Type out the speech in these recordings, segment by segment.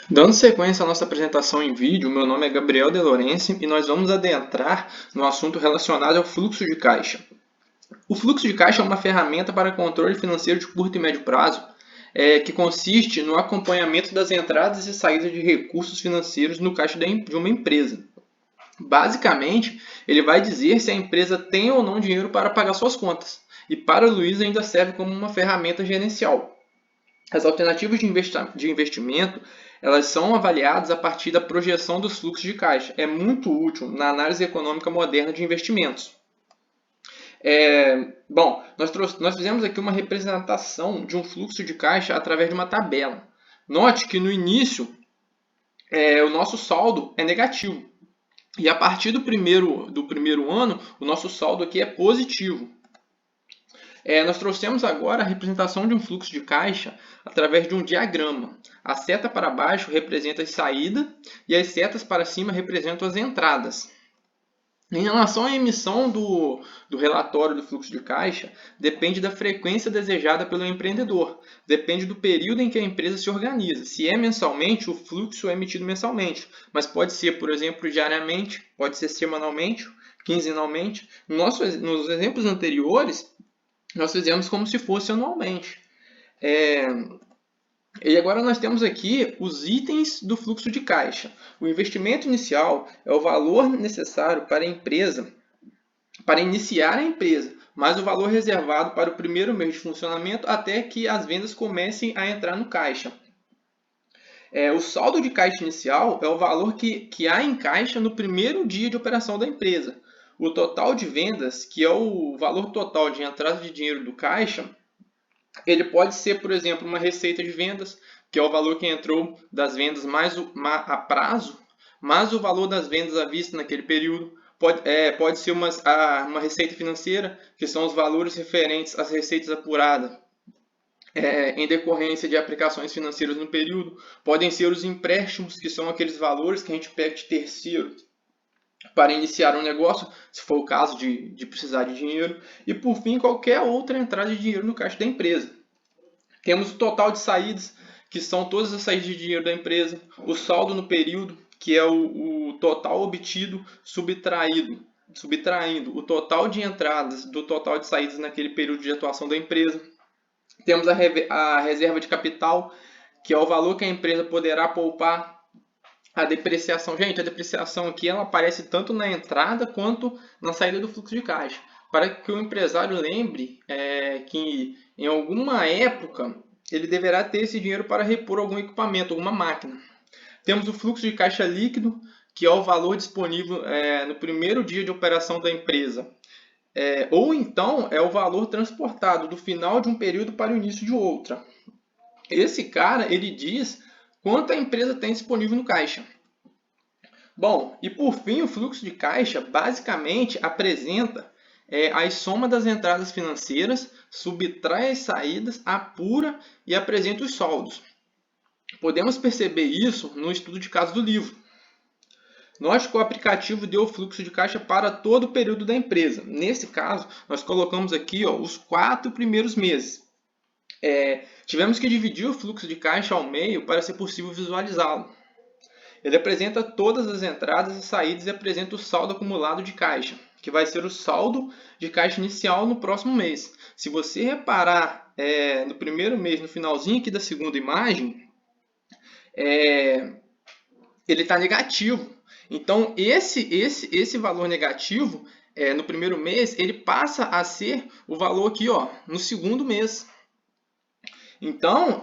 Dando sequência à nossa apresentação em vídeo, meu nome é Gabriel De Lorenzi e nós vamos adentrar no assunto relacionado ao fluxo de caixa. O fluxo de caixa é uma ferramenta para controle financeiro de curto e médio prazo, que consiste no acompanhamento das entradas e saídas de recursos financeiros no caixa de uma empresa. Basicamente, ele vai dizer se a empresa tem ou não dinheiro para pagar suas contas, e para o Luiz ainda serve como uma ferramenta gerencial. As alternativas de investimento, elas são avaliadas a partir da projeção dos fluxos de caixa. É muito útil na análise econômica moderna de investimentos. Nós fizemos aqui uma representação de um fluxo de caixa através de uma tabela. Note que no início, o nosso saldo é negativo. E a partir do primeiro ano, o nosso saldo aqui é positivo. Nós trouxemos agora a representação de um fluxo de caixa através de um diagrama. A seta para baixo representa as saídas e as setas para cima representam as entradas. Em relação à emissão do relatório do fluxo de caixa, depende da frequência desejada pelo empreendedor. Depende do período em que a empresa se organiza. Se é mensalmente, o fluxo é emitido mensalmente, mas pode ser, por exemplo, diariamente, pode ser semanalmente, quinzenalmente. Nos exemplos anteriores, nós fizemos como se fosse anualmente. E agora nós temos aqui os itens do fluxo de caixa. O investimento inicial é o valor necessário para a empresa, para iniciar a empresa, mais o valor reservado para o primeiro mês de funcionamento até que as vendas comecem a entrar no caixa. O saldo de caixa inicial é o valor que há em caixa no primeiro dia de operação da empresa. O total de vendas, que é o valor total de entrada de dinheiro do caixa, ele pode ser, por exemplo, uma receita de vendas, que é o valor que entrou das vendas a prazo, mais o valor das vendas à vista naquele período. Pode ser uma receita financeira, que são os valores referentes às receitas apuradas em decorrência de aplicações financeiras no período. Podem ser os empréstimos, que são aqueles valores que a gente pega de terceiros para iniciar um negócio, se for o caso de precisar de dinheiro, e por fim qualquer outra entrada de dinheiro no caixa da empresa. Temos o total de saídas, que são todas as saídas de dinheiro da empresa, o saldo no período, que é o total obtido subtraindo o total de entradas do total de saídas naquele período de atuação da empresa. Temos a reserva de capital, que é o valor que a empresa poderá poupar. A depreciação, gente, a depreciação aqui ela aparece tanto na entrada quanto na saída do fluxo de caixa. Para que o empresário lembre que em alguma época ele deverá ter esse dinheiro para repor algum equipamento, alguma máquina. Temos o fluxo de caixa líquido, que é o valor disponível no primeiro dia de operação da empresa. Ou então é o valor transportado do final de um período para o início de outra. Esse cara, ele diz quanto a empresa tem disponível no caixa. Bom, e por fim, o fluxo de caixa basicamente apresenta a soma das entradas financeiras, subtrai as saídas, apura e apresenta os saldos. Podemos perceber isso no estudo de caso do livro. Note que o aplicativo deu o fluxo de caixa para todo o período da empresa. Nesse caso, nós colocamos aqui os 4 primeiros meses. Tivemos que dividir o fluxo de caixa ao meio para ser possível visualizá-lo. Ele apresenta todas as entradas e saídas e apresenta o saldo acumulado de caixa, que vai ser o saldo de caixa inicial no próximo mês. Se você reparar no primeiro mês, no finalzinho aqui da segunda imagem, ele está negativo. Então, esse valor negativo, no primeiro mês, ele passa a ser o valor aqui no segundo mês. Então,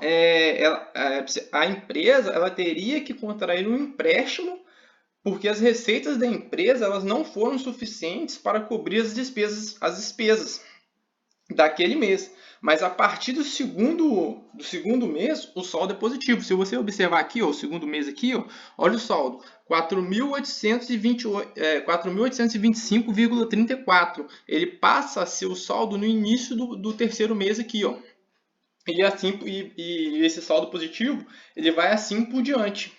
a empresa ela teria que contrair um empréstimo porque as receitas da empresa elas não foram suficientes para cobrir as despesas daquele mês. Mas a partir do segundo mês, o saldo é positivo. Se você observar aqui, o segundo mês aqui, olha o saldo, 4.825,34. Ele passa a ser o saldo no início do terceiro mês aqui, E esse saldo positivo ele vai assim por diante.